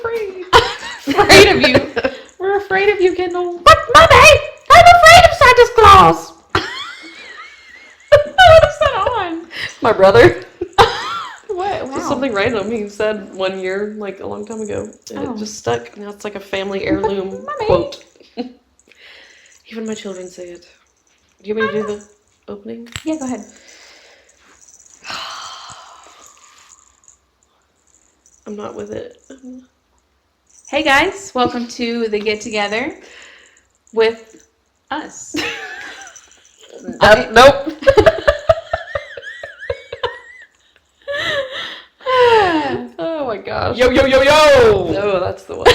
afraid. Afraid of you. We're afraid of you, Kendall. But, Mommy, I'm afraid of Santa Claus. What is that on? My brother. What? Wow. Just something random he said one year, like a long time ago, and it just stuck. Now it's like a family heirloom quote. Even my children say it. Do you want me to do the opening? Yeah, go ahead. I'm not with it. Hey guys, welcome to the get together with us. Nope. Oh my gosh. Yo, yo, yo, yo! Oh, that's the one.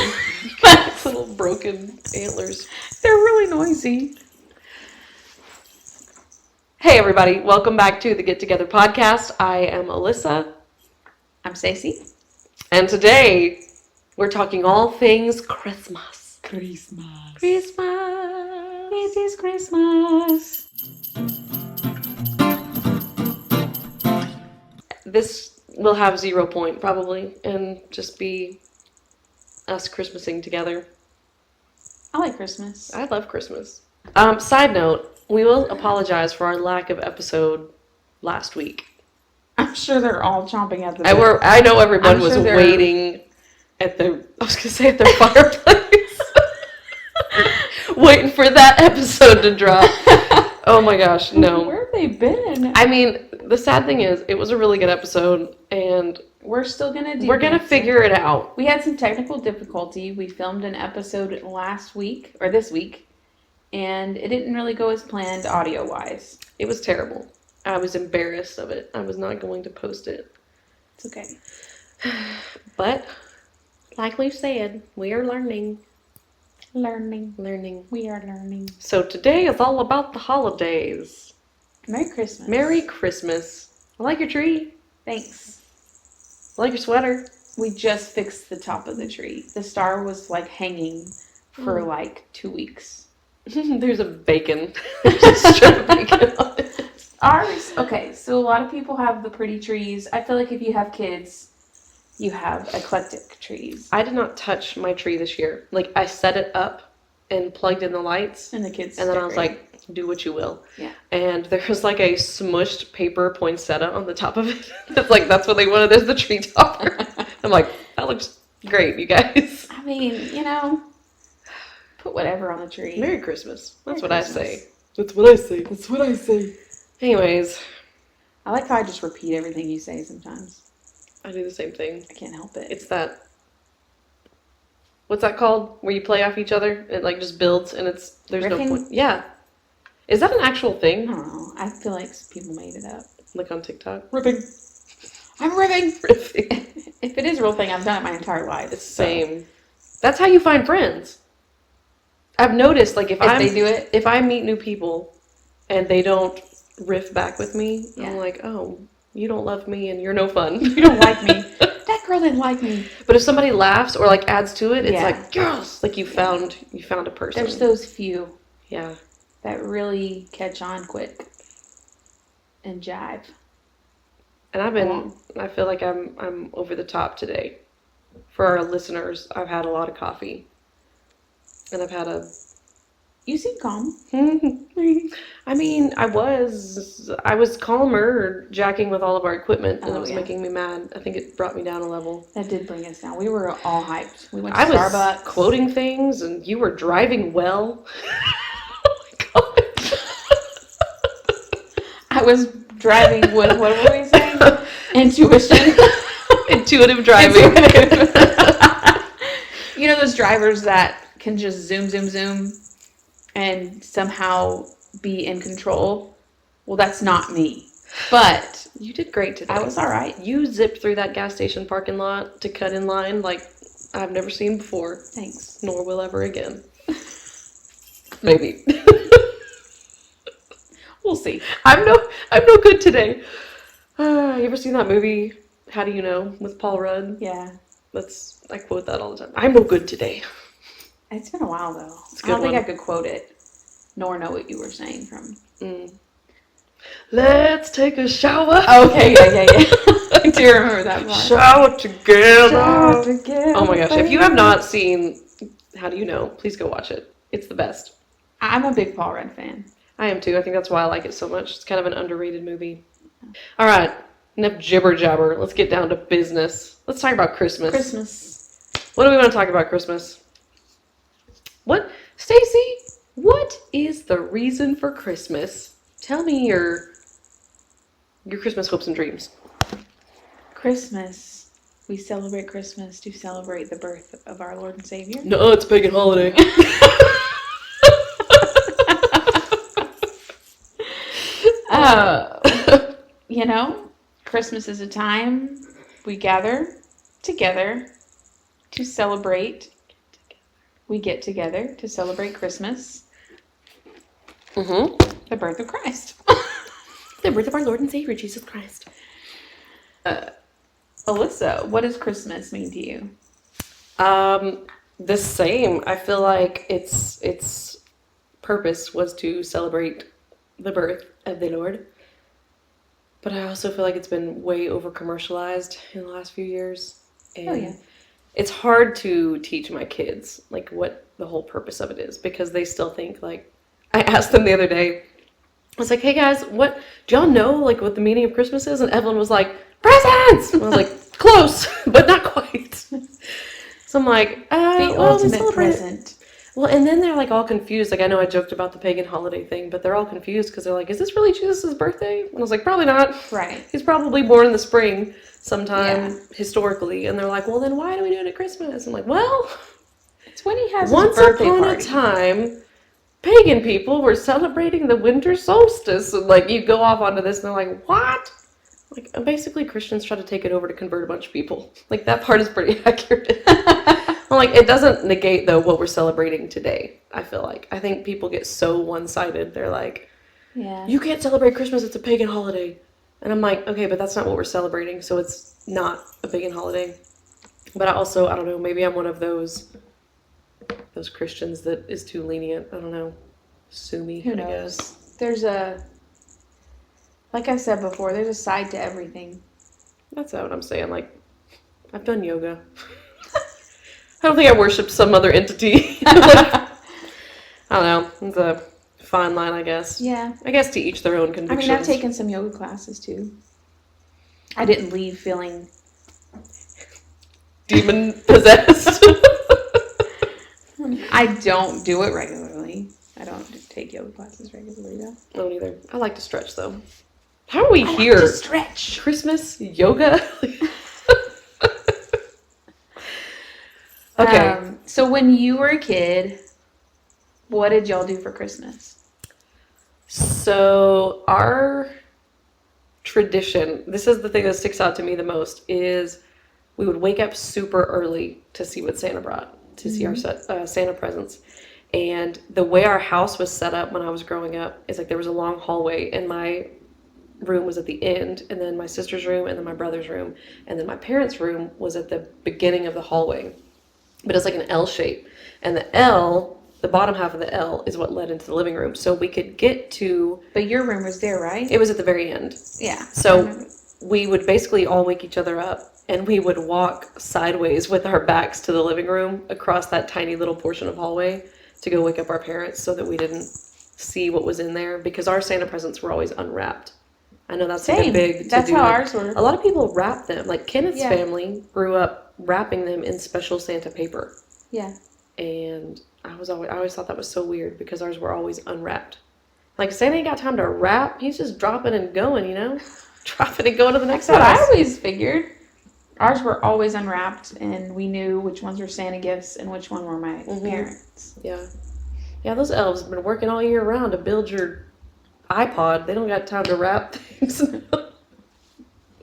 Little broken antlers. They're really noisy. Hey everybody, welcome back to the Get Together podcast. I am Alyssa. I'm Stacie. And today, we're talking all things Christmas. Christmas. Christmas. It is Christmas. This will have 0 point probably, and just be us Christmasing together. I like Christmas. I love Christmas. Side note, we will apologize for our lack of episode last week. I'm sure they're all chomping at the bit. I know everyone was waiting at their fireplace. Waiting for that episode to drop. Oh my gosh, no. Where have they been? I mean, the sad thing is, it was a really good episode, and we're still gonna figure it out. We had some technical difficulty. We filmed an episode this week, and it didn't really go as planned audio-wise. It was terrible. I was embarrassed of it. I was not going to post it. It's okay. But, like we said, we are learning. Learning. We are learning. So today is all about the holidays. Merry Christmas. Merry Christmas. I like your tree. Thanks. I like your sweater. We just fixed the top of the tree. The star was hanging for 2 weeks. There's a bacon. There's a strip of bacon on it. Ours, okay, so a lot of people have the pretty trees. I feel like if you have kids, you have eclectic trees. I did not touch my tree this year. I set it up and plugged in the lights. And the kids And then I was like, do what you will. Yeah. And there was a smushed paper poinsettia on the top of it. It's that's what they wanted as the tree topper. I'm like, that looks great, you guys. I mean, put whatever on the tree. Merry Christmas. That's Merry what Christmas. I say. That's what I say. Anyways. I like how I just repeat everything you say sometimes. I do the same thing. I can't help it. It's that. What's that called? Where you play off each other? It just builds and there's Riffing? no point. Yeah. Is that an actual I thing? don't know. I feel like people made it up. On TikTok? Ripping. I'm ripping. Riffing. If it is a real thing, I've done it my entire life. It's the same. That's how you find friends. I've noticed, they do it, if I meet new people and they don't riff back with me, yeah. I'm like, oh, you don't love me and you're no fun. You don't like me. That girl didn't like me. But if somebody laughs or adds to it, it's yes, you found a person. There's those few. Yeah. That really catch on quick and jive. And I feel like I'm over the top today. For our listeners, I've had a lot of coffee. And I've had You seem calm. I mean, I was calmer jacking with all of our equipment, and it was making me mad. I think it brought me down a level. That did bring us down. We were all hyped. We went to Starbucks. I was quoting things, and you were driving well. Oh my god. I was driving with, what were we saying? Intuition. Intuitive driving. You know those drivers that can just zoom, and somehow be in control? Well, that's not me. But you did great today. I was all right. You zipped through that gas station parking lot to cut in line like I've never seen before. Thanks. Nor will ever again. Maybe. We'll see. I'm no good today. You ever seen that movie, How Do You Know, with Paul Rudd? Yeah. I quote that all the time. I'm no good today. It's been a while, though. I don't think I could quote it, nor know what you were saying from. Let's take a shower. Okay, yeah. I do remember that part. Shout together. Shout together. Oh my gosh. If you have not seen How Do You Know, please go watch it. It's the best. I'm a big Paul Rudd fan. I am too. I think that's why I like it so much. It's kind of an underrated movie. All right. Enough jibber jabber. Let's get down to business. Let's talk about Christmas. Christmas. What do we want to talk about Christmas? What? Stacie, what is the reason for Christmas? Tell me your Christmas hopes and dreams. Christmas. We celebrate Christmas to celebrate the birth of our Lord and Savior. No, it's a pagan holiday. You know, Christmas is a time we gather together to celebrate. We get together to celebrate Christmas. Mm-hmm. The birth of Christ. The birth of our Lord and Savior, Jesus Christ. Alyssa, what does Christmas mean to you? The same. I feel like its purpose was to celebrate the birth of the Lord. But I also feel like it's been way over commercialized in the last few years. And it's hard to teach my kids like what the whole purpose of it is, because they still think like, I asked them the other day, I was like, hey guys, what do y'all know like what the meaning of Christmas is? And Evelyn was like, presents! And I was like, close, but not quite. So I'm like, the ultimate present. Well, and then they're like all confused. Like, I know I joked about the pagan holiday thing, but they're all confused because they're like, is this really Jesus' birthday? And I was like, probably not. Right. He's probably born in the spring sometime historically. And they're like, well, then why do we do it at Christmas? I'm like, well, it's when he has once his birthday upon party. a time, pagan people were celebrating the winter solstice. And like, you go off onto this and they're like, what? Like, basically Christians try to take it over to convert a bunch of people. Like, that part is pretty accurate. Well, like, it doesn't negate, though, what we're celebrating today, I feel like. I think people get so one-sided. They're like, you can't celebrate Christmas, it's a pagan holiday. And I'm like, okay, but that's not what we're celebrating, so it's not a pagan holiday. But I don't know, maybe I'm one of those Christians that is too lenient. I don't know. Sue me, Who knows? There's like I said before, there's a side to everything. That's not what I'm saying. Like, I've done yoga. I don't think I worship some other entity. I don't know. It's a fine line, I guess. Yeah. I guess to each their own convictions. I mean, I've taken some yoga classes, too. I didn't leave feeling demon-possessed. I don't do it regularly. I don't take yoga classes regularly, though. I don't either. I like to stretch, though. How are we here? Like to stretch. Christmas? Yoga? Okay. So when you were a kid, what did y'all do for Christmas? So our tradition, this is the thing that sticks out to me the most, is we would wake up super early to see what Santa brought, to see our Santa presents. And the way our house was set up when I was growing up is like there was a long hallway, and my room was at the end, and then my sister's room, and then my brother's room, and then my parents' room was at the beginning of the hallway. But it's like an L shape. And the bottom half of the L is what led into the living room. So we could get to... But your room was there, right? It was at the very end. Yeah. So we would basically all wake each other up, and we would walk sideways with our backs to the living room across that tiny little portion of hallway to go wake up our parents so that we didn't see what was in there, because our Santa presents were always unwrapped. I know that's like a big... That's how ours were. A lot of people wrap them. Like Kenneth's family grew up wrapping them in special Santa paper. Yeah. And I always thought that was so weird, because ours were always unwrapped. Like, Santa ain't got time to wrap. He's just dropping and going, you know? Dropping and going to the next house. That's what I always figured. Ours were always unwrapped, and we knew which ones were Santa gifts and which one were my parents. Yeah. Yeah, those elves have been working all year round to build your iPod. They don't got time to wrap things.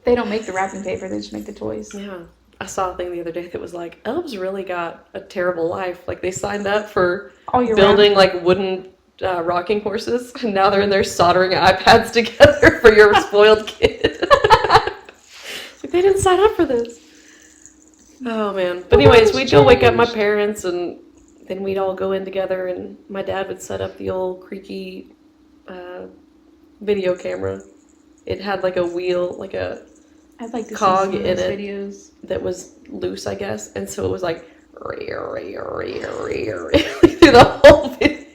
They don't make the wrapping paper. They just make the toys. Yeah. I saw a thing the other day that was like, elves really got a terrible life. Like, they signed up for building like wooden rocking horses, and now they're in there soldering iPads together for your spoiled kid. Like, they didn't sign up for this. Oh man. But anyways, we'd go wake up my parents, and then we'd all go in together, and my dad would set up the old creaky video camera. It had like a wheel, like a I'd like to see cog some of in those it videos. that was loose, I guess, and so it was like through the whole video.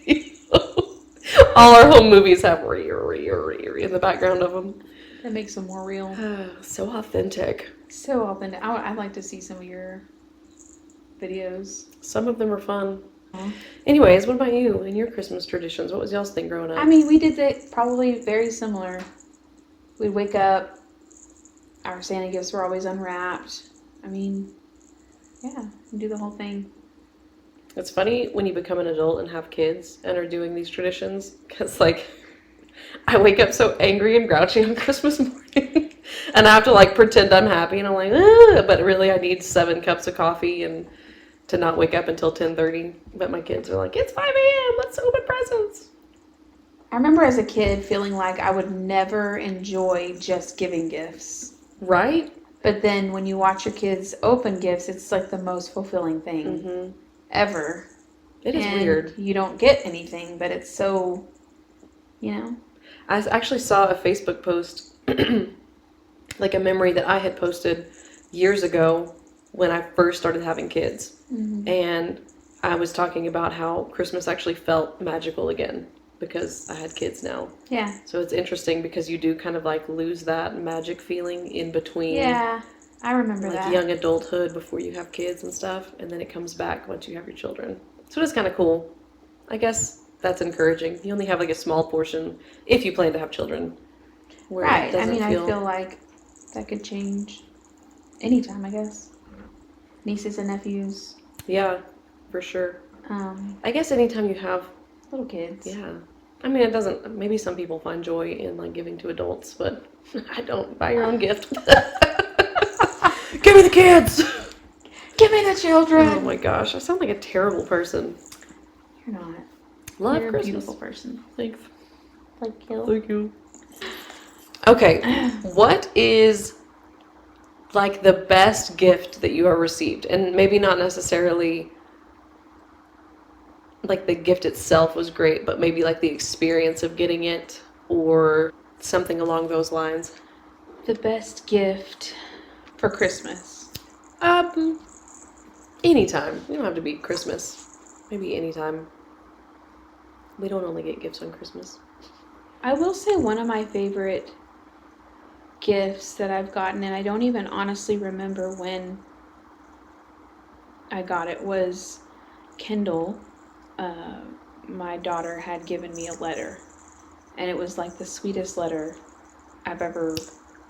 All our home movies have in the background of them. That makes them more real. So authentic. So authentic. I'd like to see some of your videos. Some of them are fun. Huh? Anyways, what about you and your Christmas traditions? What was y'all's thing growing up? I mean, we did that probably very similar. We'd wake up, our Santa gifts were always unwrapped. I mean, yeah, do the whole thing. It's funny when you become an adult and have kids and are doing these traditions, because, like, I wake up so angry and grouchy on Christmas morning, and I have to, like, pretend I'm happy, and I'm like, but really I need 7 cups of coffee and to not wake up until 10:30. But my kids are like, it's 5 a.m., let's open presents. I remember as a kid feeling like I would never enjoy just giving gifts. Right? But then when you watch your kids open gifts, it's like the most fulfilling thing ever. It is and weird. You don't get anything, but it's so, I actually saw a Facebook post, like a memory that I had posted years ago when I first started having kids. Mm-hmm. And I was talking about how Christmas actually felt magical again because I had kids now. Yeah. So it's interesting because you do kind of like lose that magic feeling in between. Yeah, I remember like that. young adulthood before you have kids and stuff, and then it comes back once you have your children. So it's kind of cool. I guess that's encouraging. You only have like a small portion if you plan to have children. Where Right. It doesn't I feel like that could change anytime, I guess. Nieces and nephews. Yeah, for sure. I guess anytime you have little kids. Yeah. I mean, it doesn't, maybe some people find joy in like giving to adults, but I don't. Buy your own gift. Give me the kids! Give me the children! Oh my gosh, I sound like a terrible person. You're not. Love You're Christmas. a beautiful person. Thanks. Thank you. Thank you. Okay, what is like the best gift that you have received? And maybe not necessarily like the gift itself was great, but maybe like the experience of getting it or something along those lines. The best gift for Christmas. Anytime. You don't have to be Christmas. Maybe anytime. We don't only get gifts on Christmas. I will say one of my favorite gifts that I've gotten, and I don't even honestly remember when I got it, was Kendall. My daughter had given me a letter, and it was like the sweetest letter I've ever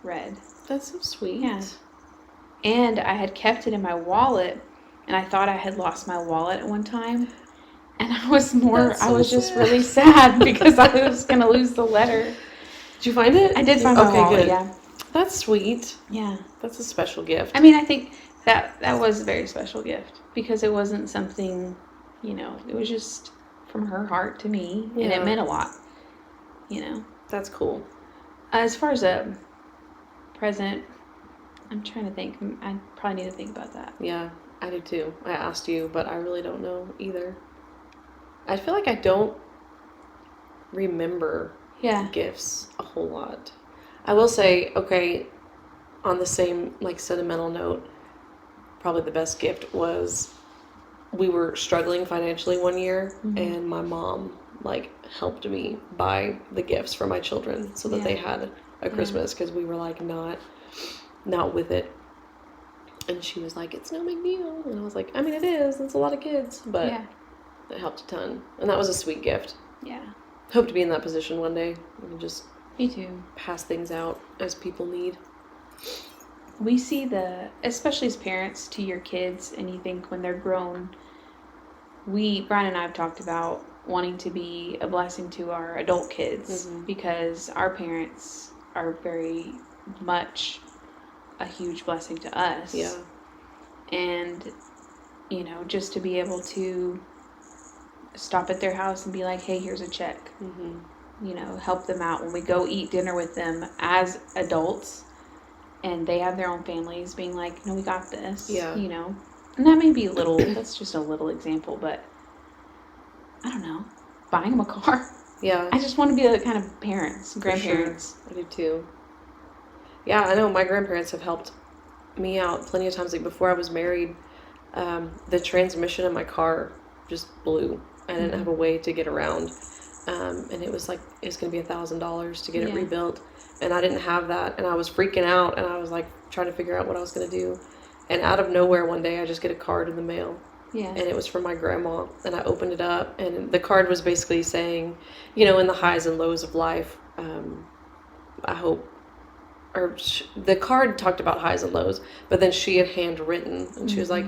read. That's so sweet. Yeah. And I had kept it in my wallet, and I thought I had lost my wallet at one time. And I was just really sad because I was going to lose the letter. Did you find it? I did find my wallet, good. yeah. That's sweet. Yeah. That's a special gift. I mean, I think that was a very special gift because it wasn't something, it was just from her heart to me, and it meant a lot, That's cool. As far as a present, I'm trying to think. I probably need to think about that. Yeah, I do too. I asked you, but I really don't know either. I feel like I don't remember gifts a whole lot. I will say, okay, on the same like sentimental note, probably the best gift was we were struggling financially one year, and my mom like helped me buy the gifts for my children so that they had a Christmas, because we were like not with it. And she was like, it's no big deal. And I was like, I mean, it is. It's a lot of kids, but it helped a ton. And that was a sweet gift. Yeah. Hope to be in that position one day and just Me too. pass things out as people need. We see especially as parents to your kids, and you think when they're grown, Brian and I have talked about wanting to be a blessing to our adult kids, because our parents are very much a huge blessing to us. Yeah. And, just to be able to stop at their house and be like, hey, here's a check. Help them out when we go eat dinner with them as adults, and they have their own families, being like, no, we got this. Yeah. And that may be that's just a little example, but I don't know, buying them a car. Yeah. I just want to be the kind of parents, grandparents. Sure. I do too. Yeah, I know my grandparents have helped me out plenty of times. Like before I was married, the transmission in my car just blew. I didn't have a way to get around. And it was like, it's going to be $1,000 to get it rebuilt. And I didn't have that. And I was freaking out. And I was like trying to figure out what I was going to do. And out of nowhere one day, I just get a card in the mail. Yeah. And it was from my grandma. And I opened it up. And the card was basically saying, you know, in the highs and lows of life, I hope, the card talked about highs and lows, but then she had handwritten, and she was like,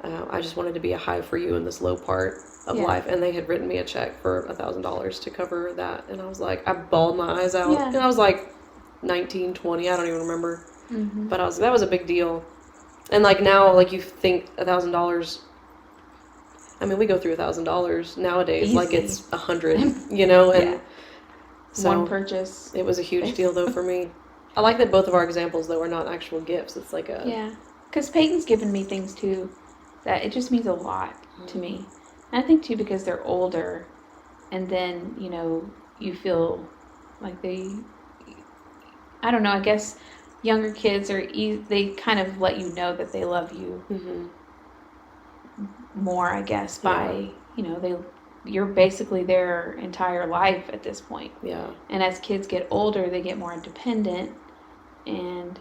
I just wanted to be a high for you in this low part of life. And they had written me a check for $1,000 to cover that. And I was like, I bawled my eyes out. And I was like 19, 20, I don't even remember. But that was a big deal. And like now, like you think $1,000, I mean, we go through $1,000 nowadays. Easy. Like it's 100, you know, and so one purchase. It was a huge deal though for me. I like that both of our examples though are not actual gifts. It's like because Peyton's given me things too that it just means a lot to me. And I think too because they're older, and then you know you feel like I don't know. I guess younger kids they kind of let you know that they love you more. I guess by you know you're basically their entire life at this point. Yeah. And as kids get older, they get more independent. And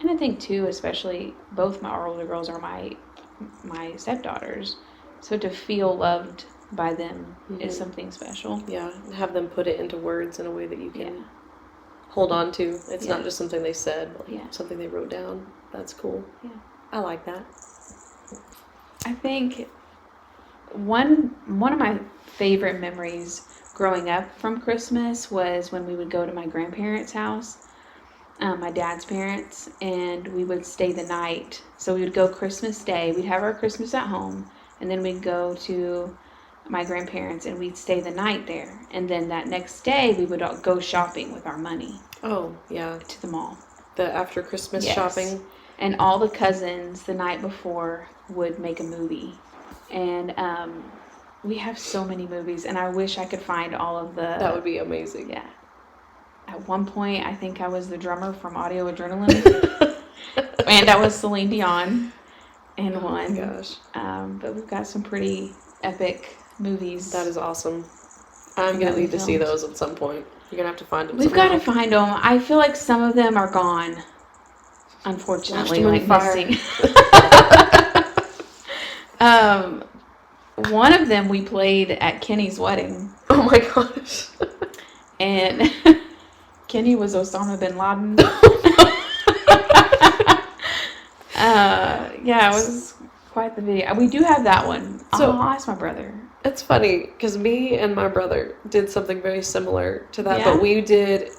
I think too, especially both our older girls are my stepdaughters. So to feel loved by them is something special. Yeah, and have them put it into words in a way that you can hold on to. It's not just something they said, but something they wrote down. That's cool. Yeah. I like that. I think one of my favorite memories growing up from Christmas was when we would go to my grandparents' house, my dad's parents, and we would stay the night. So we would go Christmas Day. We'd have our Christmas at home, and then we'd go to my grandparents, and we'd stay the night there. And then that next day, we would go shopping with our money. Oh, yeah. To the mall. The after Christmas shopping. And all the cousins the night before would make a movie. And we have so many movies, and I wish I could find all of the... That would be amazing. Yeah. At one point, I think I was the drummer from Audio Adrenaline. And I was Celine Dion in one. Oh my gosh. But we've got some pretty epic movies. That is awesome. I'm going to need to see those at some point. You're going to have to find them. We've got to find them. I feel like some of them are gone. Unfortunately, like missing. One of them we played at Kenny's wedding. Oh my gosh. And Kenny was Osama bin Laden. Yeah, it was quite the video. We do have that one. So I'll ask my brother. It's funny because me and my brother did something very similar to that, but we did.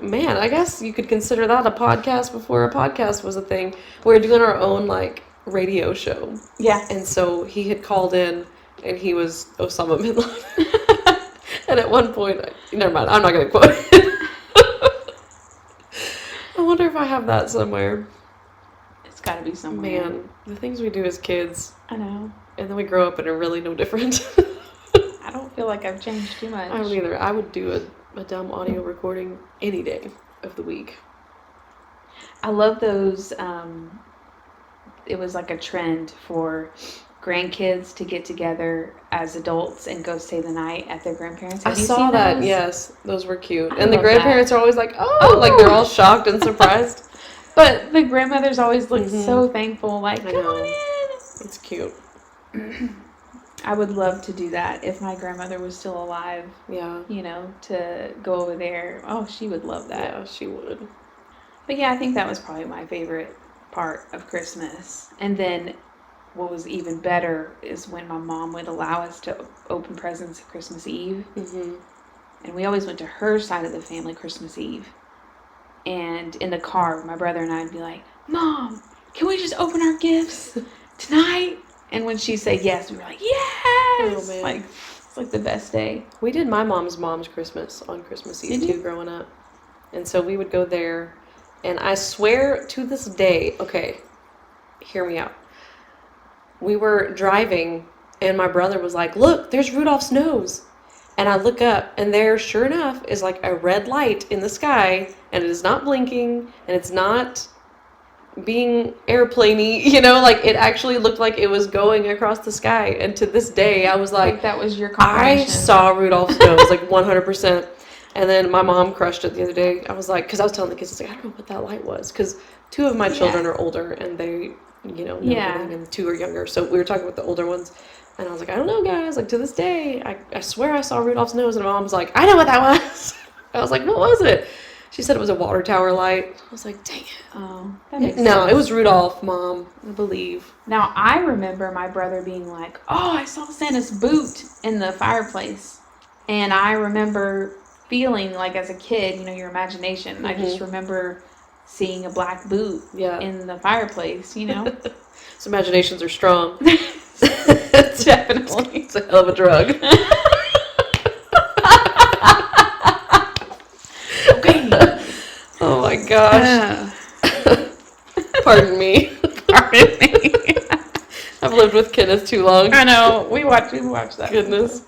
Man, I guess you could consider that a podcast before a podcast was a thing. We were doing our own like radio show. Yeah. And so he had called in, and he was Osama bin Laden. And at one point, never mind, I'm not going to quote it. I wonder if I have that somewhere. It's got to be somewhere. Man, the things we do as kids. I know. And then we grow up and are really no different. I don't feel like I've changed too much. I don't either. I would do a dumb audio recording any day of the week. I love those. It was like a trend for grandkids to get together as adults and go stay the night at their grandparents'. I saw that. Yes, those were cute. And the grandparents are always like, "Oh," like they're all shocked and surprised. But the grandmothers always look so thankful, like, "Come on in." It's cute. I would love to do that if my grandmother was still alive. Yeah. You know, to go over there. Oh, she would love that. Yeah, she would. But yeah, I think that was probably my favorite part of Christmas. And then what was even better is when my mom would allow us to open presents Christmas Eve. Mm-hmm. And we always went to her side of the family Christmas Eve. And in the car, my brother and I would be like, "Mom, can we just open our gifts tonight?" And when she said yes, we were like, "Yes!" Oh, man. Like, it's like the best day. We did my mom's Christmas on Christmas Eve too, growing up. And so we would go there. And I swear to this day, okay, hear me out. We were driving, and my brother was like, "Look, there's Rudolph's nose." And I look up, and there, sure enough, is like a red light in the sky, and it is not blinking, and it's not being airplaney, like it actually looked like it was going across the sky. And to this day, I was like that was your I confirmation. saw Rudolph's nose, like 100%. And then my mom crushed it the other day. I was like, because I was telling the kids, I was like, I don't know what that light was, because 2 of my children are older, and they, know everything, and 2 are younger. So we were talking with the older ones, and I was like, I don't know, guys. Like, to this day, I swear I saw Rudolph's nose, and my mom was like, I know what that was. I was like, what was it? She said it was a water tower light. I was like, dang it. Oh, that makes sense. No, it was Rudolph, Mom, I believe. Now, I remember my brother being like, oh, I saw Santa's boot in the fireplace. And I remember feeling like, as a kid, your imagination. Mm-hmm. I just remember seeing a black boot in the fireplace, So imaginations are strong. Definitely. It's a hell of a drug. Oh my gosh. Pardon me. Pardon me. I've lived with Kenneth too long. I know. We watched that. Goodness.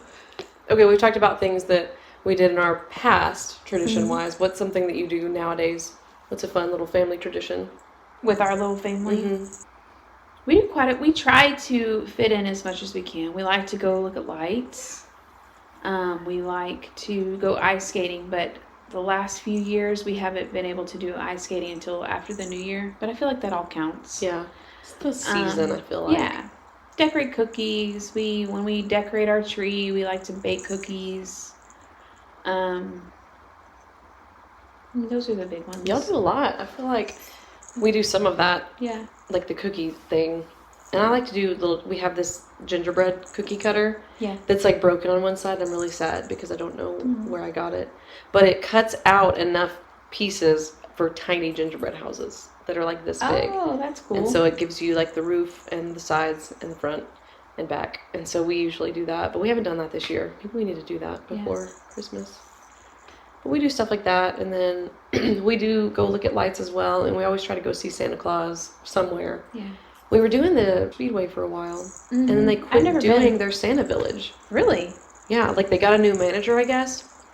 Okay, we've talked about things that we did in our past, tradition-wise. Mm-hmm. What's something that you do nowadays? What's a fun little family tradition? With our little family? Mm-hmm. We do we try to fit in as much as we can. We like to go look at lights. We like to go ice skating, but the last few years we haven't been able to do ice skating until after the new year. But I feel like that all counts. Yeah. It's the season, I feel like. Yeah. Decorate cookies. When we decorate our tree, we like to bake cookies. Those are the big ones. Y'all do a lot. I feel like we do some of that. Yeah. Like the cookie thing. And I like to do we have this gingerbread cookie cutter. Yeah. That's like broken on one side. I'm really sad because I don't know where I got it. But it cuts out enough pieces for tiny gingerbread houses that are like this big. Oh, that's cool. And so it gives you like the roof and the sides and the front and back. And so we usually do that. But we haven't done that this year. Maybe we need to do that before Christmas. But we do stuff like that. And then we do go look at lights as well. And we always try to go see Santa Claus somewhere. Yeah. We were doing the Speedway for a while, and then they quit doing their Santa Village. Really? Yeah, like they got a new manager, I guess,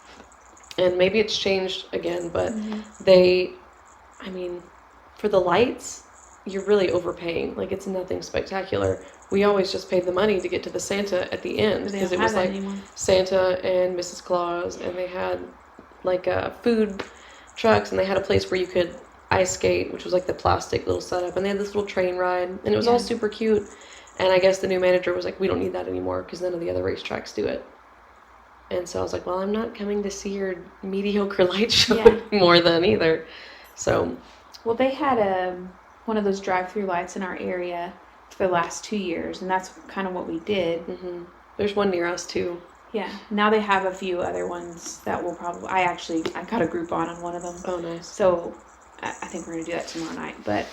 and maybe it's changed again, but for the lights, you're really overpaying. Like, it's nothing spectacular. We always just paid the money to get to the Santa at the end, because it was like Santa and Mrs. Claus, and they had like food trucks, and they had a place where you could ice skate, which was like the plastic little setup, and they had this little train ride, and it was all super cute. And I guess the new manager was like, we don't need that anymore because none of the other racetracks do it. And so I was like, well, I'm not coming to see your mediocre light show anymore then either. So, well, they had one of those drive-through lights in our area for the last 2 years, and that's kind of what we did. Mm-hmm. There's one near us too. Yeah. Now they have a few other ones that will probably. I got a Groupon on one of them. Oh, nice. So I think we're going to do that tomorrow night. But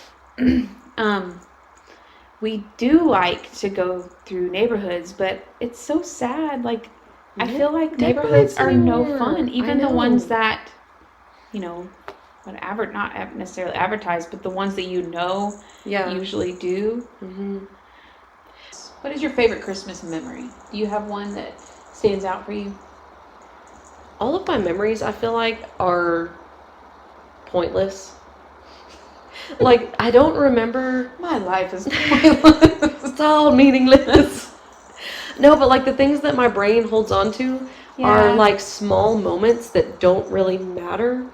we do like to go through neighborhoods, but it's so sad. Like, I feel like neighborhoods are no fun. Even the ones that, not necessarily advertised, but the ones that usually do. Mm-hmm. What is your favorite Christmas memory? Do you have one that stands out for you? All of my memories, I feel like, are pointless. Like, I don't remember. My life is pointless. It's all meaningless. No, but like the things that my brain holds on to are like small moments that don't really matter.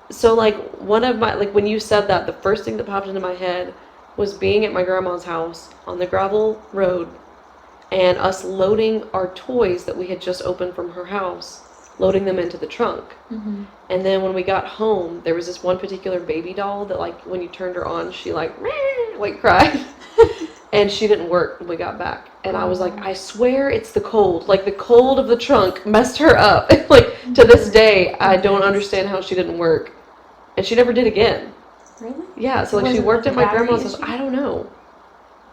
So like one of my, like when you said that, the first thing that popped into my head was being at my grandma's house on the gravel road and us loading our toys that we had just opened from her house, loading them into the trunk. Mm-hmm. And then when we got home, there was this one particular baby doll that, like, when you turned her on, she like cried. And she didn't work when we got back. And I was like, I swear it's the cold. Like, the cold of the trunk messed her up. Like, to this day, I don't understand how she didn't work. And she never did again. Really? Yeah, so like she worked at my grandma's house. I don't know.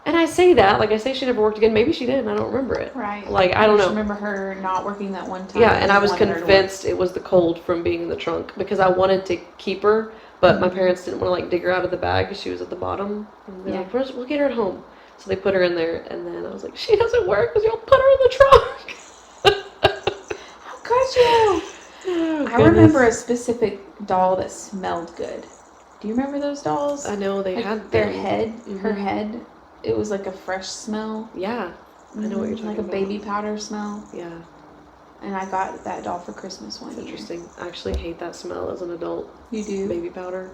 And I say that, like I say she never worked again. Maybe she did, and I don't remember it. Right. Like, I don't know. I remember her not working that one time. Yeah, and I was convinced it was the cold from being in the trunk because I wanted to keep her, but my parents didn't want to like dig her out of the bag because she was at the bottom. And they're like, we'll get her at home. So they put her in there, and then I was like, she doesn't work because y'all put her in the trunk. Oh, I remember a goodness. specific doll that smelled good. Do you remember those dolls? I know they Like had their them. head, her Hmm. head, it was like a fresh smell. Yeah, I know what you're Like a talking about. baby powder smell. Yeah, And I got that doll for Christmas it's one year. interesting. I actually hate that smell as an adult. You do? Baby powder.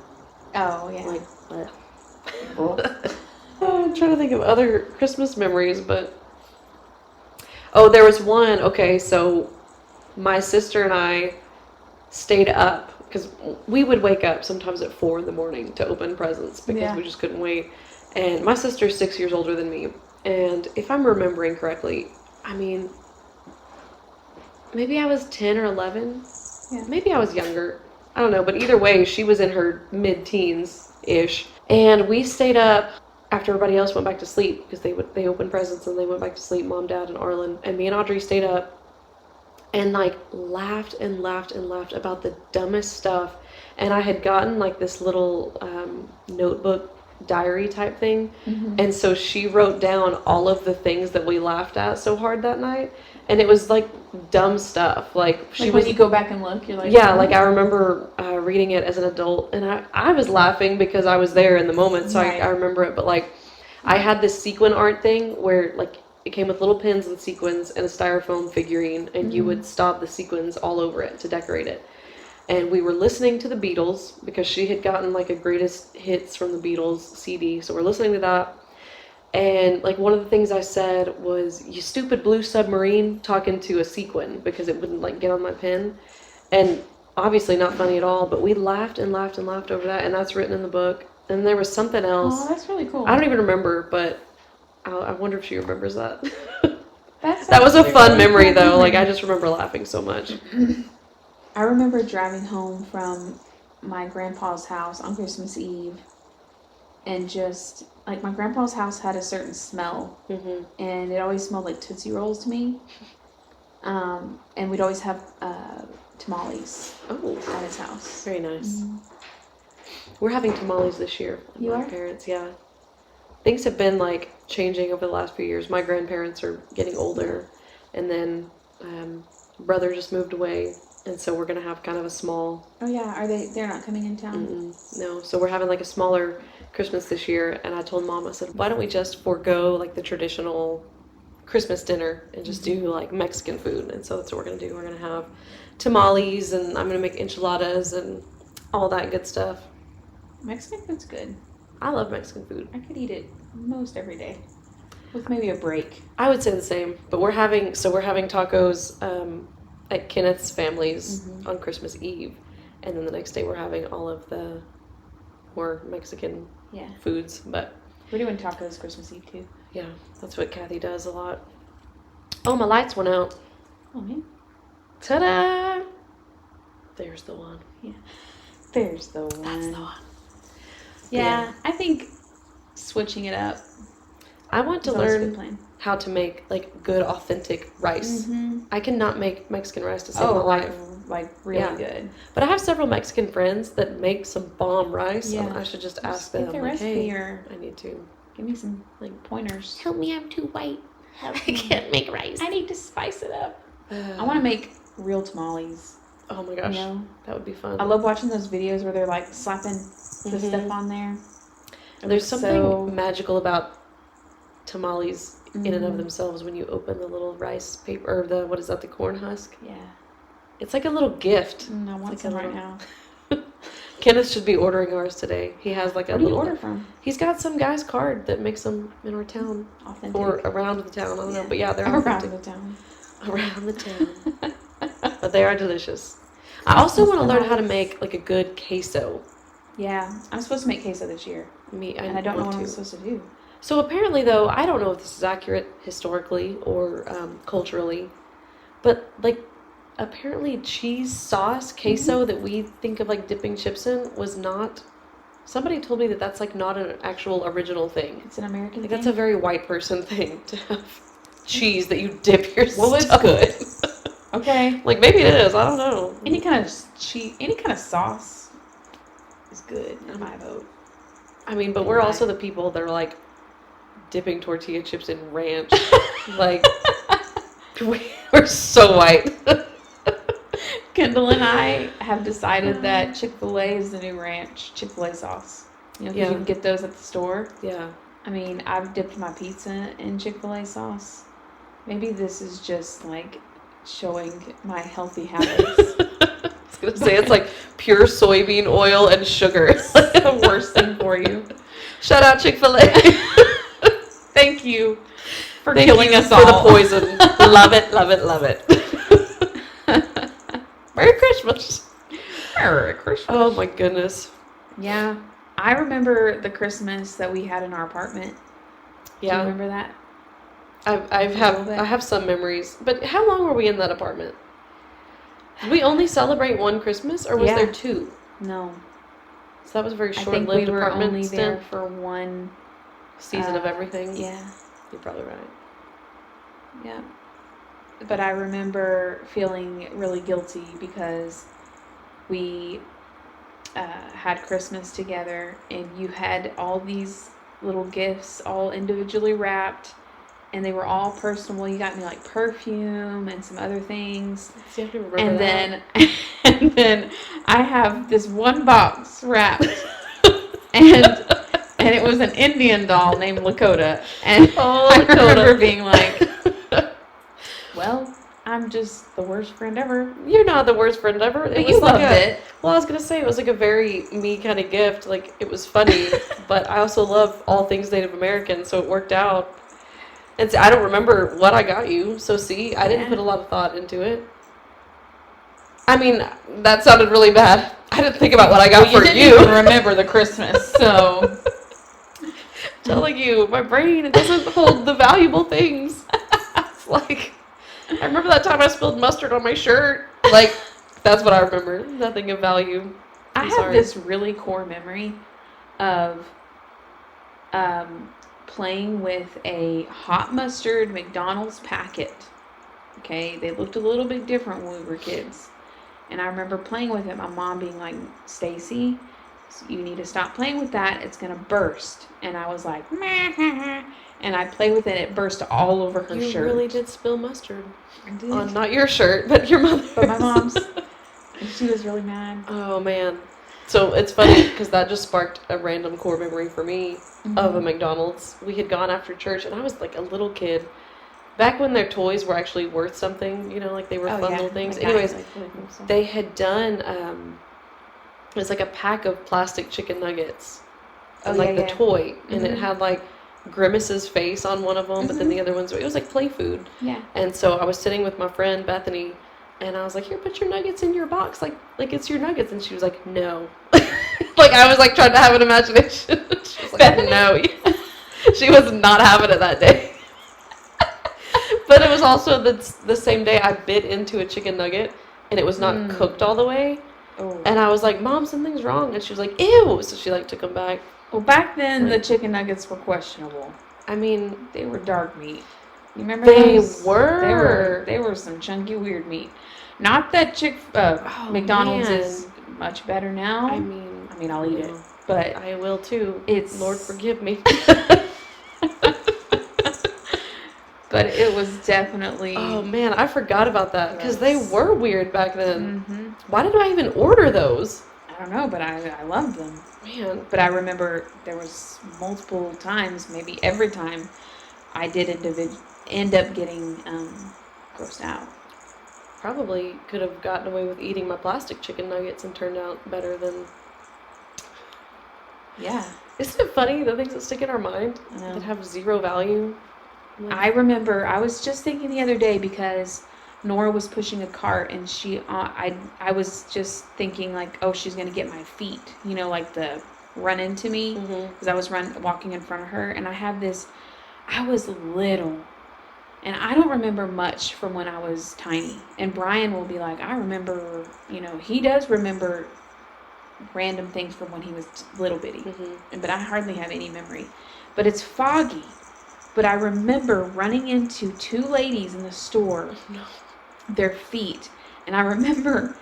Oh, yeah. Like, I'm trying to think of other Christmas memories, but oh, there was one. Okay, so my sister and I stayed up because we would wake up sometimes at 4 in the morning to open presents because Yeah. we just couldn't wait. And my sister's 6 years older than me, and if I'm remembering correctly, I mean, maybe I was 10 or 11. Yeah. Maybe I was younger. I don't know, but either way, she was in her mid-teens ish, and we stayed up after everybody else went back to sleep because they opened presents and they went back to sleep. Mom, Dad, and Arlen, and me and Audrey stayed up and like laughed and laughed and laughed about the dumbest stuff. And I had gotten like this little notebook diary type thing, and so she wrote down all of the things that we laughed at so hard that night, and it was like dumb stuff. Like she Like was when you go back and look, you're like, yeah, oh. like I remember reading it as an adult, and I was laughing because I was there in the moment, so Right. I remember it. But like, I had this sequin art thing where like it came with little pins and sequins and a styrofoam figurine, and you would stop the sequins all over it to decorate it. And we were listening to the Beatles because she had gotten like a greatest hits from the Beatles CD, so we're listening to that. And like one of the things I said was, "You stupid blue submarine," talking to a sequin because it wouldn't like get on my pin. And obviously not funny at all, but we laughed and laughed and laughed over that, and that's written in the book. And there was something Oh, else. that's really cool. I don't even remember, but I wonder if she remembers that. That's That was a actually fun really memory, cool though. memory. Like, I just remember laughing so much. I remember driving home from my grandpa's house on Christmas Eve, and just like my grandpa's house had a certain smell, Hmm. and it always smelled like Tootsie Rolls to me. And we'd always have tamales Oh, at his house. very nice. We're having tamales this year. With You my are? parents, yeah. Things have been like changing over the last few years. My grandparents are getting older, and then brother just moved away, and so we're gonna have kind of a small. Oh yeah, are they? They're not coming in town. No, so we're having like a smaller Christmas this year, and I told Mom, I said, why don't we just forego like the traditional Christmas dinner and just do like Mexican food? And so that's what we're gonna do. We're gonna have tamales, and I'm gonna make enchiladas and all that good stuff. Mexican food's good. I love Mexican food. I could eat it most every day, with maybe a break. I would say the same, but we're having tacos at Kenneth's family's on Christmas Eve, and then the next day we're having all of the more Mexican Yeah, foods. But we're doing tacos Christmas Eve too. yeah, that's what Kathy does a lot. Oh, my lights went out. Oh man, Ta-da! There's the one. there's the one. That's the one. Yeah, I think switching it up I want to is always a good learn plan. how to make like good authentic rice. I cannot make Mexican rice to save my Oh, life. like really Yeah. good. But I have several Mexican friends that make some bomb rice, and Yeah. I should just ask Get them, the like, recipe hey, or I need to. give me some like pointers. Help me, I'm too white. Help I me. can't make rice. I need to spice it up. I want to make real tamales. Oh my You gosh, know, that would be fun. I love watching those videos where they're like slapping the stuff on there. It There's looks something so magical about tamales in and of themselves when you open the little rice paper, or the, what is that, the corn husk? yeah. It's like a little gift. I want like some a right little- now. Kenneth should be ordering ours today. He has like a Where do you little. order from? He's got some guy's card that makes them in our town Authentic. or around the town. I don't know, but yeah, they're around authentic. the town. Around the town. But they are delicious. I also want to learn how to make like a good queso. Yeah, I'm supposed to make queso this year, and I don't know what I'm supposed to do. So apparently, though, I don't know if this is accurate historically or culturally, but like apparently cheese sauce queso that we think of like dipping chips in was not. Somebody told me that that's like not an actual original thing. It's an American Like thing. that's a very white person thing to have cheese that you dip your Well, it's stuff good. in. Okay. Like maybe it is. I don't know. Any kind of cheese, any kind of sauce is good in my vote. I mean, but we're also the people that are like dipping tortilla chips in ranch. Like we're so white. Kendall and I have decided that Chick-fil-A is the new ranch Chick-fil-A sauce. You know, because you Yeah. can get those at the store. Yeah. I mean, I've dipped my pizza in Chick-fil-A sauce. Maybe this is just like showing my healthy habits. I was gonna say it's like pure soybean oil and sugar. It's the worst thing for you. Shout out Chick-fil-A. Thank you for Thank killing you us for all. the poison. Love it, love it, love it. Merry Christmas. Merry Christmas. Oh my goodness. Yeah. I remember the Christmas that we had in our apartment. Do you Yeah. remember that? I A little have bit. I have some memories. But how long were we in that apartment? Did we only celebrate one Christmas or was Yeah. there two? No. So that was a very I think short-lived we were apartment only there stint. for one Season of everything. Yeah. You're probably right. Yeah. But I remember feeling really guilty because we had Christmas together and you had all these little gifts all individually wrapped and they were all personal. You got me like perfume and some other things. See, I can remember And that. then and then I have this one box wrapped and it was an Indian doll named Lakota. And Oh, I Lakota. remember being like, well, I'm just the worst friend ever. You're not the worst friend ever. But you loved it. Well, I was gonna say it was like a very me kind of gift. Like it was funny, but I also love all things Native American, so it worked out. And see, I don't remember what I got you, so see, I didn't Yeah. put a lot of thought into it. I mean, that sounded really bad. I didn't think about what I got Well, for didn't you. even remember the Christmas, so Telling you, my brain, it doesn't hold the valuable things. It's like, I remember that time I spilled mustard on my shirt. Like, that's what I remember. Nothing of value. I I'm have sorry. this really core memory of playing with a hot mustard McDonald's packet. Okay, they looked a little bit different when we were kids. And I remember playing with it, my mom being like, Stacie, you need to stop playing with that. It's going to burst. And I was like, meh. And I played with it. It burst all over her You shirt. really did spill mustard. I did. On not your shirt, but your mother's. But my mom's. And she was really mad. Oh, man. So it's funny because that just sparked a random core memory for me of a McDonald's. We had gone after church, and I was like a little kid. Back when their toys were actually worth something, you know, like they were fun little things. Like Anyways, like really cool stuff. they had done, it was like a pack of plastic chicken nuggets. And Oh, like yeah, the yeah. toy. And it Mhm. had like Grimace's face on one of them, but then the other ones, it was like play food. Yeah. And so I was sitting with my friend Bethany, and I was like, "Here, put your nuggets in your box, like it's your nuggets." And she was like, "No." Like I was like trying to have an imagination. She was like, Bethany? "No." She was not having it that day. But it was also the same day I bit into a chicken nugget, and it was not cooked all the way. Oh. And I was like, "Mom, something's wrong." And she was like, "Ew." So she like took them back. Well, back then, the Like- chicken nuggets were questionable. I mean, They were dark meat. You remember They those? were. They were some chunky, weird meat. Not that Oh, McDonald's man. is much better now. I mean, I'll eat it, but I will too. It's- Lord forgive me. but it was definitely. Oh man, I forgot about that because they Gross. were weird back then. Mhm. Why did I even order those? I don't know, but I loved them. Man, But I remember there was multiple times, maybe every time, I did end up getting grossed out. probably could have gotten away with eating my plastic chicken nuggets and turned out better than. Yeah. Isn't it funny the things that stick in our mind I know. that have zero value? I remember I was just thinking the other day because Nora was pushing a cart and I was just thinking like, oh, she's gonna get my feet, you know, like the run into me because I was walking in front of her, and I was little, and I don't remember much from when I was tiny. And Brian will be like, I remember, you know, he does remember random things from when he was little bitty, but I hardly have any memory. But it's foggy. But I remember running into two ladies in the store, their feet, and I remember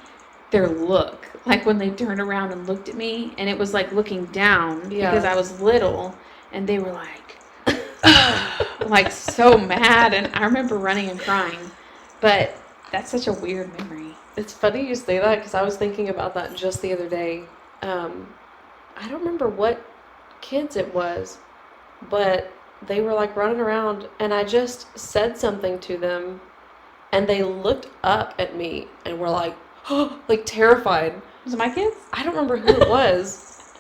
their look, like when they turned around and looked at me, and it was like looking down because I was little, and they were like, like so mad, and I remember running and crying. But that's such a weird memory. It's funny you say that because I was thinking about that just the other day. I don't remember what kids it was, but they were like running around, and I just said something to them, and they looked up at me and were like, oh, like terrified. Was it my kids? I don't remember who it was,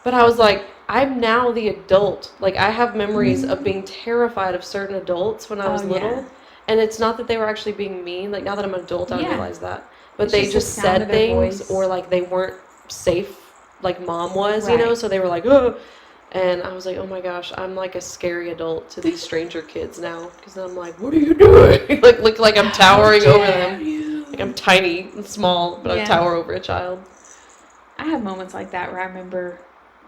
but I was like, I'm now the adult. Like, I have memories of being terrified of certain adults when I was little. Yeah. And it's not that they were actually being mean. Like, now that I'm an adult, I realize that. But It's they just the just sound said of their things, voice. or like they weren't safe, like mom was, you Right. know? So they were like, oh. And I was like, oh my gosh, I'm like a scary adult to these stranger kids now. Because I'm like, what are you doing? like I'm towering over them. You? Like I'm tiny and small, but I tower over a child. I have moments like that where I remember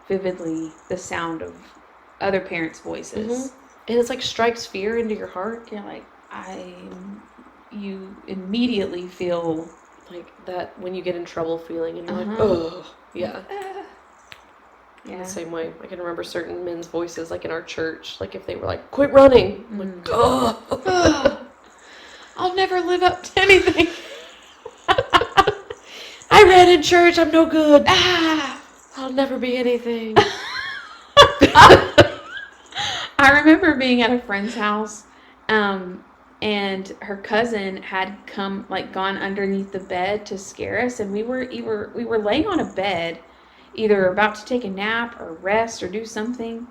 vividly the sound of other parents' voices. Mm-hmm. And it's like strikes fear into your heart. You're like, you immediately feel like that when you get in trouble feeling, and you're like, oh, yeah. Yeah. In the same way, I can remember certain men's voices, like in our church, like if they were like, quit running. I'm like, oh. I'll never live up to anything. I ran in church, I'm no good. I'll never be anything. I remember being at a friend's house, and her cousin had gone underneath the bed to scare us, and we were laying on a bed, either about to take a nap or rest or do something,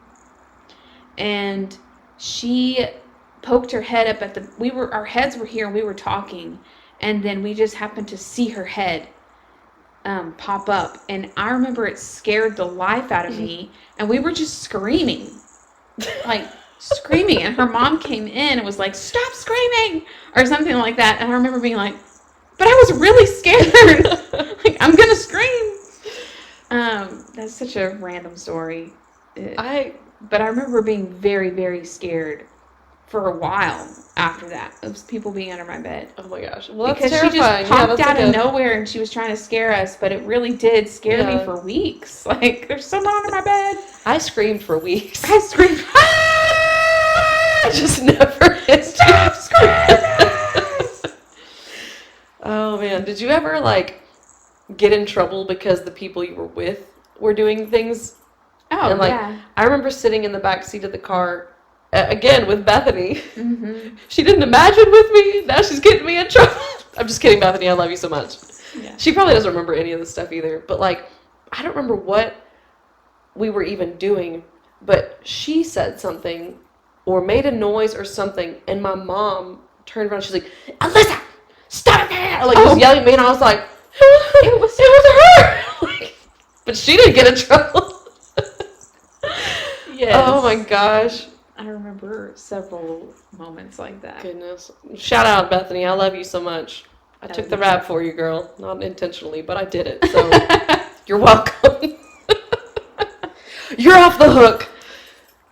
and she poked her head up at our heads were here and we were talking, and then we just happened to see her head pop up, and I remember it scared the life out of me, and we were just screaming, and her mom came in and was like, stop screaming, or something like that, and I remember being like, but I was really scared. Like, I'm gonna scream. That's such a random story. But I remember being very, very scared for a while after that of people being under my bed. Oh my gosh. Well, that's because terrifying. She just popped out of nowhere and she was trying to scare us, but it really did scare me for weeks. Like, there's someone under my bed. I screamed for weeks. I screamed. I just never Stop screaming. Oh man, did you ever like get in trouble because the people you were with were doing things? Oh, and, like, yeah. I remember sitting in the back seat of the car again with Bethany. Mm-hmm. She didn't imagine with me. Now she's getting me in trouble. I'm just kidding, Bethany. I love you so much. Yeah. She probably doesn't remember any of this stuff either. But like, I don't remember what we were even doing. But she said something or made a noise or something, and my mom turned around. She's like, "Alyssa, stop it!" Like just yelling at me, and I was like, "It was her." Like, but she didn't get in trouble. Yes. Oh my gosh. I remember several moments like that. Goodness. Shout out, Bethany. I love you so much. I took the rap for you, girl. Not intentionally, but I did it. So you're welcome. You're off the hook.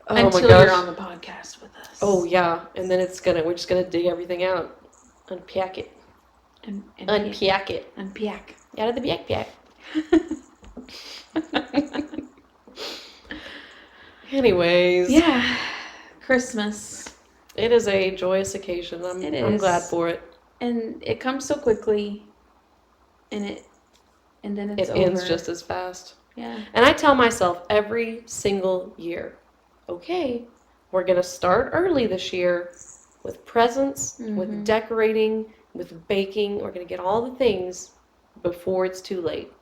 Oh Until my gosh. you're on the podcast with us. Oh yeah. And then we're just gonna dig everything out. Unpack it. Unpack it. Unpack. Out of the pack. Anyways. Yeah. Christmas. It is a joyous occasion. I'm glad for it. And it comes so quickly. And then it's over. It ends just as fast. Yeah. And I tell myself every single year, okay, we're going to start early this year with presents, with decorating, with baking. We're going to get all the things before it's too late.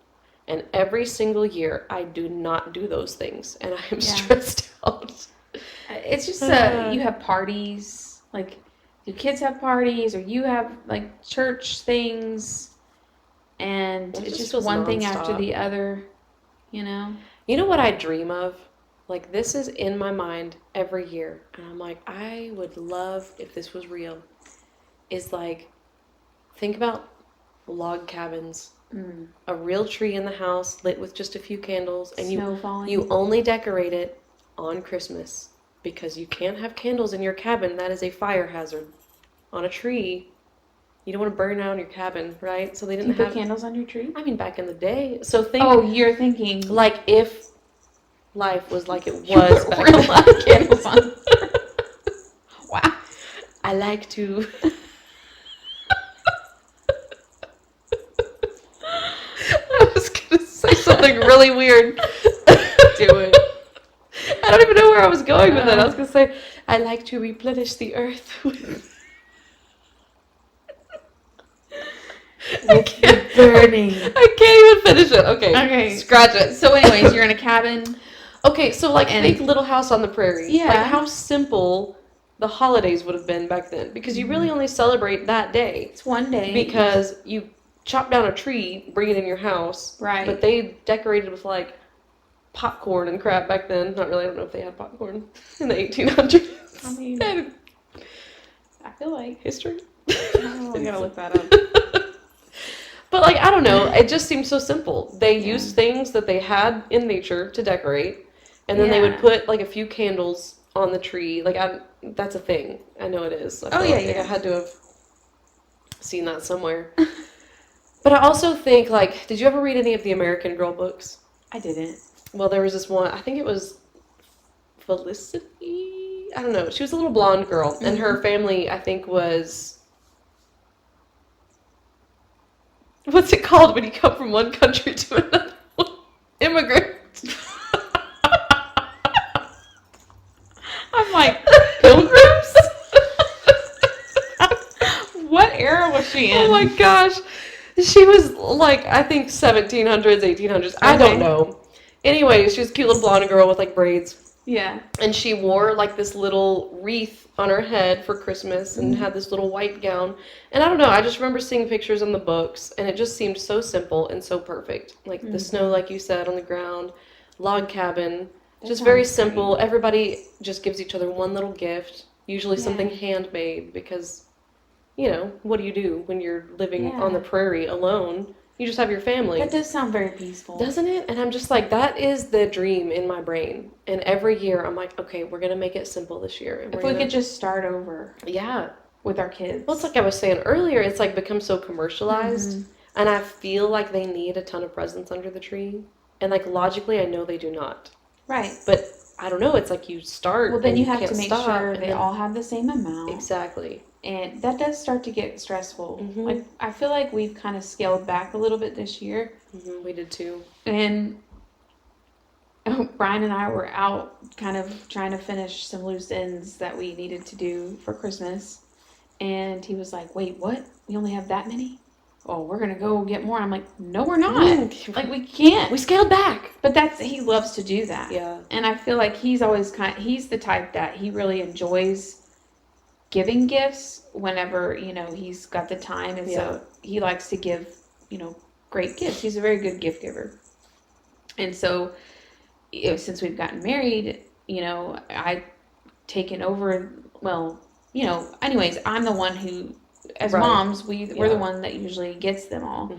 And every single year, I do not do those things. And I am stressed out. It's just you have parties, like your kids have parties, or you have like church things, and it's just one thing after the other, you know? You know what I dream of? Like, this is in my mind every year, and I'm like, I would love if this was real. Is like, think about log cabins. A real tree in the house lit with just a few candles, and you only decorate it on Christmas. Because you can't have candles in your cabin. That is a fire hazard. On a tree, you don't want to burn down your cabin, right? So they didn't have candles on your tree? I mean, back in the day. So think. Oh, you're thinking like if life was like it was back real life candles on. Wow. I like to. something really weird. Do it. I don't even know where I was going with that. I was going to say, I like to replenish the earth with burning. I can't even finish it. Okay. Scratch it. So, anyways, you're in a cabin. Okay, so like And think Little House on the Prairie. Yeah. Like how simple the holidays would have been back then. Because you really only celebrate that day. It's one day. Because you chop down a tree, bring it in your house. Right. But they decorated with like popcorn and crap back then. Not really, I don't know if they had popcorn in the 1800s. I mean, I feel like history. Oh, I gotta look that up. But like, I don't know, it just seems so simple. They used things that they had in nature to decorate, and then they would put like a few candles on the tree. Like, that's a thing. I know it is. I had to have seen that somewhere. But I also think, like, did you ever read any of the American Girl books? I didn't. Well, there was this one, I think it was Felicity? I don't know. She was a little blonde girl, and her family, I think, was... What's it called when you come from one country to another? Immigrant. I'm like, pilgrims? What era was she in? Oh my gosh. She was like, I think 1700s, 1800s. I don't know. Anyway, she was a cute little blonde girl with like braids. Yeah. And she wore like this little wreath on her head for Christmas and had this little white gown. And I don't know, I just remember seeing pictures in the books and it just seemed so simple and so perfect. Like the snow, like you said, on the ground, log cabin, just very simple. Great. Everybody just gives each other one little gift, usually something handmade because, you know, what do you do when you're living on the prairie alone? You just have your family. That does sound very peaceful. Doesn't it? And I'm just like, that is the dream in my brain. And every year I'm like, okay, we're going to make it simple this year. And if we could just start over. Yeah. With our kids. Well, it's like I was saying earlier, it's like become so commercialized. And I feel like they need a ton of presents under the tree. And like logically, I know they do not. Right. But I don't know. It's like you start. Well, then you have to make sure they all have the same amount. Exactly. And that does start to get stressful. Like I feel like we've kind of scaled back a little bit this year. We did too. And Brian and I were out kind of trying to finish some loose ends that we needed to do for Christmas. And he was like, wait, what? We only have that many? Oh, we're going to go get more. I'm like, no, we're not. Like, we can't. We scaled back. But he loves to do that. Yeah. And I feel like he's the type that he really enjoys giving gifts whenever, you know, he's got the time. And so he likes to give, you know, great gifts. He's a very good gift giver. And so, since we've gotten married, you know, I've taken over, well, you know, anyways, I'm the one who, as moms, we're the one that usually gets them all.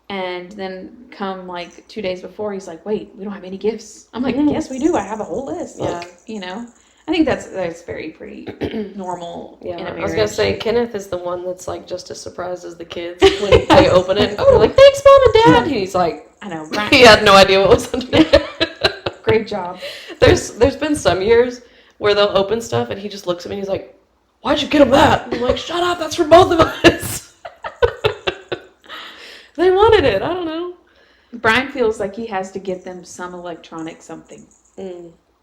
And then come like 2 days before, he's like, wait, we don't have any gifts. I'm like, yes, we do. I have a whole list. Look, you know. I think that's pretty normal in a marriage. I was going to say, Kenneth is the one that's like just as surprised as the kids when they open it. They're like, thanks, Mom and Dad. And he's like, I know. He had no idea what was under there. Great job. There's been some years where they'll open stuff and he just looks at me and he's like, why'd you get him that? And I'm like, shut up, that's for both of us. They wanted it. I don't know. Brian feels like he has to get them some electronic something.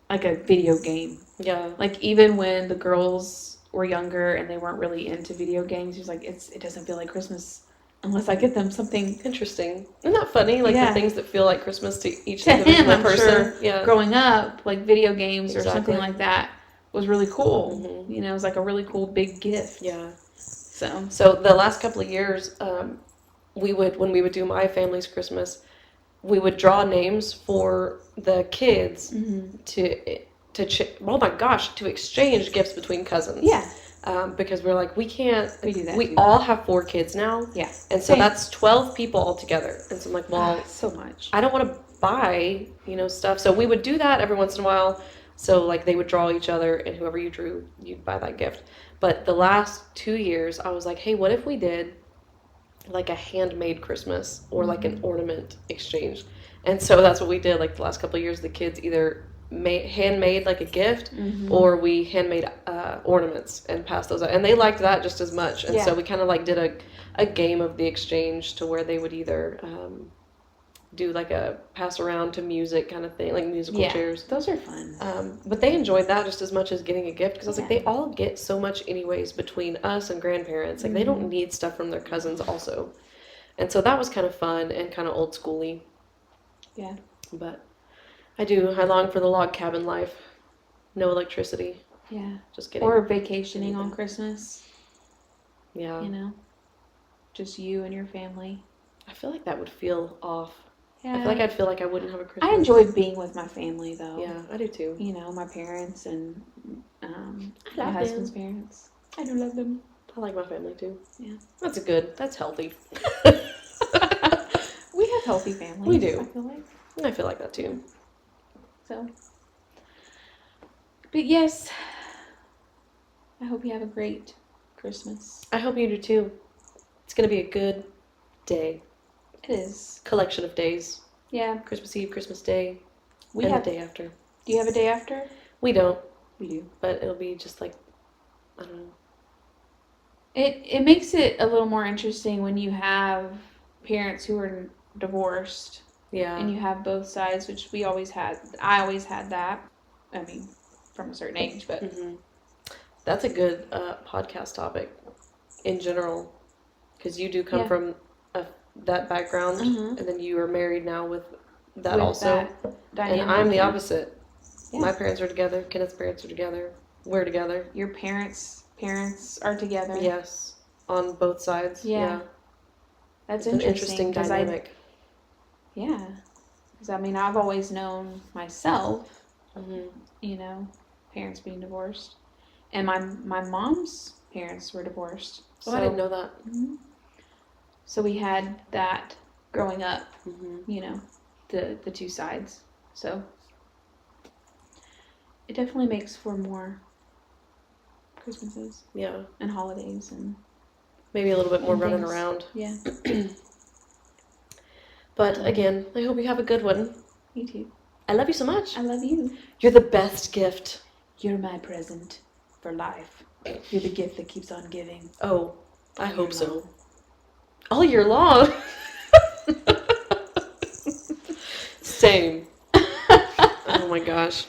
Like a video game. Yeah. Like even when the girls were younger and they weren't really into video games, he was like, it doesn't feel like Christmas unless I get them something interesting. Isn't that funny? Like the things that feel like Christmas to each to individual him, person. Sure, growing up, like video games or something like that was really cool. You know, it was like a really cool big gift. Yeah. So the last couple of years, when we would do my family's Christmas, we would draw names for the kids to exchange gifts between cousins. Yeah. Because we're like, we can't. We do that. We all have 4 kids now. Yeah. And so that's 12 people altogether. And so I'm like, well, so much. I don't want to buy, you know, stuff. So we would do that every once in a while. So like they would draw each other, and whoever you drew, you'd buy that gift. But the last 2 years, I was like, hey, what if we did like a handmade Christmas or like an ornament exchange? And so that's what we did. Like the last couple of years, the kids either handmade like a gift or we handmade ornaments and passed those out. And they liked that just as much. And so we kind of like did a game of the exchange to where they would either do like a pass around to music kind of thing, like musical chairs. Those are fun. But they enjoyed that just as much as getting a gift because I was like, Yeah. they all get so much anyways between us and grandparents. Like they don't need stuff from their cousins also. And so that was kind of fun and kind of old schooly. Yeah. But I long for the log cabin life. No electricity. Yeah. Just kidding. Or vacationing on Christmas. Yeah. You know, just you and your family. I feel like that would feel off. Yeah. I feel like I'd feel like I wouldn't have a Christmas. I enjoy being with my family, though. Yeah, I do too. You know, my parents and my husband's parents. I do love them. I like my family too. Yeah. That's healthy. We have healthy families. We do. I feel like that too. So. But yes, I hope you have a great Christmas. I hope you do too. It's going to be a good day. It is. Collection of days. Yeah. Christmas Eve, Christmas Day, The day after. Do you have a day after? We don't. We do. But it'll be just like, I don't know. It makes it a little more interesting when you have parents who are divorced. Yeah. And you have both sides, which we always had. I always had that. I mean, from a certain age, but. Mm-hmm. That's a good podcast topic in general. Because you do come from that background, and then you are married now with that also. That and I'm the opposite. Yeah. My parents are together. Kenneth's parents are together. We're together. Your parents' are together. Yes, on both sides. Yeah. That's an interesting dynamic. Because I mean, I've always known myself, you know, parents being divorced, and my mom's parents were divorced. Oh, I didn't know that. Mm-hmm. So we had that growing up, you know, the two sides. So it definitely makes for more Christmases. Yeah. And holidays and maybe a little bit more running around. Yeah. But again, I hope you have a good one. You too. I love you so much. I love you. You're the best gift. You're my present for life. You're the gift that keeps on giving. Oh, I hope so. All year long. Same. Oh my gosh.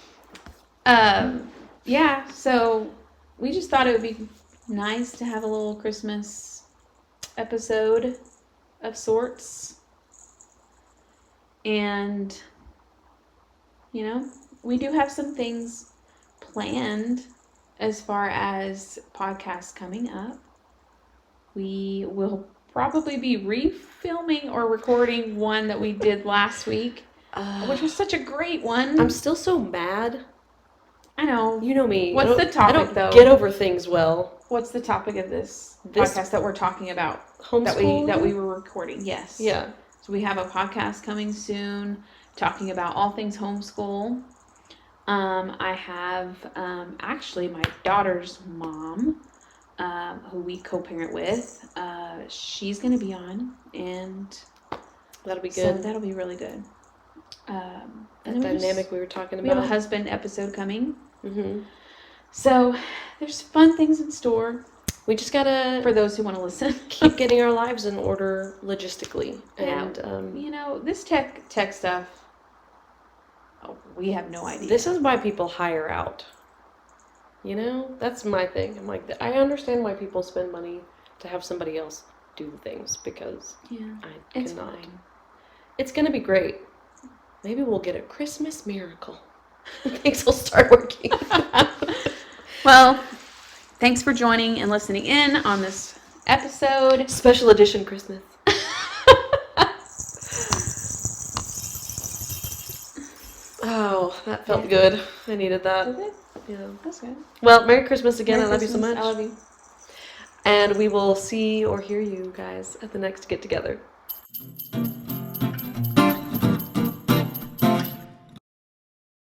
Yeah, so we just thought it would be nice to have a little Christmas episode of sorts. And, you know, we do have some things planned as far as podcasts coming up. We will probably be refilming or recording one that we did last week, which was such a great one. I'm still so mad. I know. You know me. What's the topic, I don't though? Get over things well. What's the topic of this podcast that we're talking about? Homeschooling? That we were recording. Yes. Yeah. So we have a podcast coming soon talking about all things homeschool. I have actually my daughter's mom, who we co-parent with. She's going to be on, and that'll be good. So that'll be really good. That dynamic we were talking about. We have a husband episode coming. Mm-hmm. So there's fun things in store. We just gotta, for those who want to listen, keep getting our lives in order logistically. And you know, this tech stuff, we have no idea. This is why people hire out. You know, that's my thing. I'm like, I understand why people spend money to have somebody else do things because I cannot. Fine. It's gonna be great. Maybe we'll get a Christmas miracle. Things will start working. Well, thanks for joining and listening in on this episode. Special edition Christmas. Oh, that felt good. I needed that. Did it? Yeah. That's good. Well, Merry Christmas again. Merry I love Christmas. you so much. I love you. And we will see or hear you guys at the next get together.